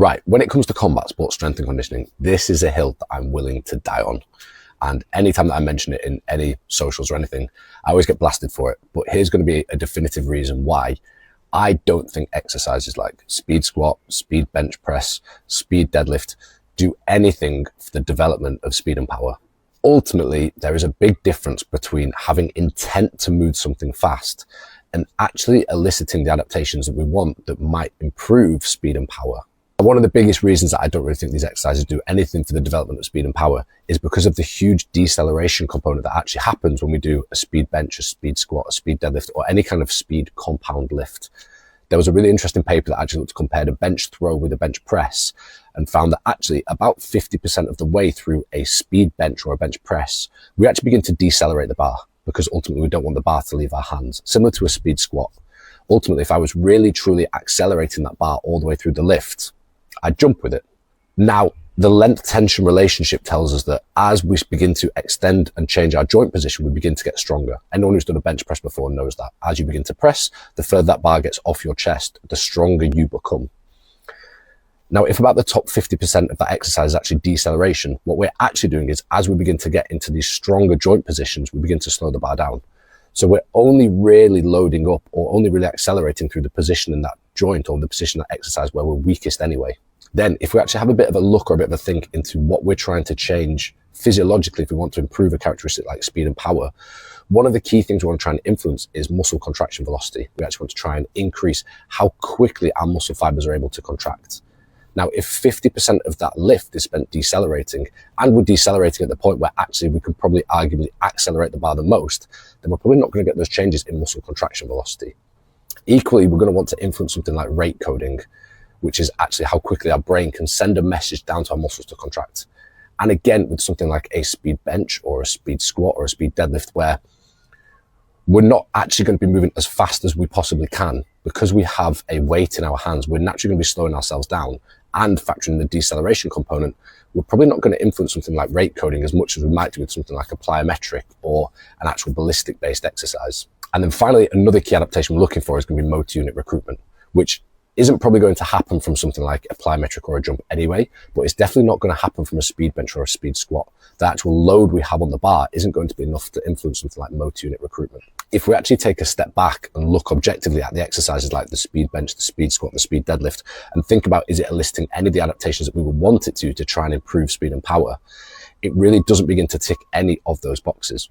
Right, when it comes to combat sports, strength and conditioning, this is a hill that I'm willing to die on. And anytime that I mention it in any socials or anything, I always get blasted for it. But here's going to be a definitive reason why I don't think exercises like speed squat, speed bench press, speed deadlift do anything for the development of speed and power. Ultimately, there is a big difference between having intent to move something fast and actually eliciting the adaptations that we want that might improve speed and power. One of the biggest reasons that I don't really think these exercises do anything for the development of speed and power is because of the huge deceleration component that actually happens when we do a speed bench, a speed squat, a speed deadlift, or any kind of speed compound lift. There was a really interesting paper that actually looked to compare a bench throw with a bench press and found that actually about 50% of the way through a speed bench or a bench press, we actually begin to decelerate the bar because ultimately we don't want the bar to leave our hands, similar to a speed squat. Ultimately, if I was really truly accelerating that bar all the way through the lift, I jump with it. Now, the length tension relationship tells us that as we begin to extend and change our joint position, we begin to get stronger. Anyone who's done a bench press before knows that. As you begin to press, the further that bar gets off your chest, the stronger you become. Now, if about the top 50% of that exercise is actually deceleration, what we're actually doing is as we begin to get into these stronger joint positions, we begin to slow the bar down. So we're only really loading up or only really accelerating through the position in that joint or the position of that exercise where we're weakest anyway. Then if we actually have a bit of a look or a bit of a think into what we're trying to change physiologically, if we want to improve a characteristic like speed and power, one of the key things we want to try and influence is muscle contraction velocity. We actually want to try and increase how quickly our muscle fibers are able to contract. Now, if 50% of that lift is spent decelerating, and we're decelerating at the point where actually we could probably arguably accelerate the bar the most, then we're probably not going to get those changes in muscle contraction velocity. Equally, we're going to want to influence something like rate coding, which is actually how quickly our brain can send a message down to our muscles to contract. And again, with something like a speed bench or a speed squat or a speed deadlift, where we're not actually going to be moving as fast as we possibly can because we have a weight in our hands, we're naturally going to be slowing ourselves down and factoring the deceleration component. We're probably not going to influence something like rate coding as much as we might do with something like a plyometric or an actual ballistic based exercise. And then finally, another key adaptation we're looking for is going to be motor unit recruitment, which isn't probably going to happen from something like a plyometric or a jump anyway, but it's definitely not going to happen from a speed bench or a speed squat. The actual load we have on the bar isn't going to be enough to influence something like motor unit recruitment. If we actually take a step back and look objectively at the exercises like the speed bench, the speed squat, the speed deadlift, and think about, is it eliciting any of the adaptations that we would want it to try and improve speed and power? It really doesn't begin to tick any of those boxes.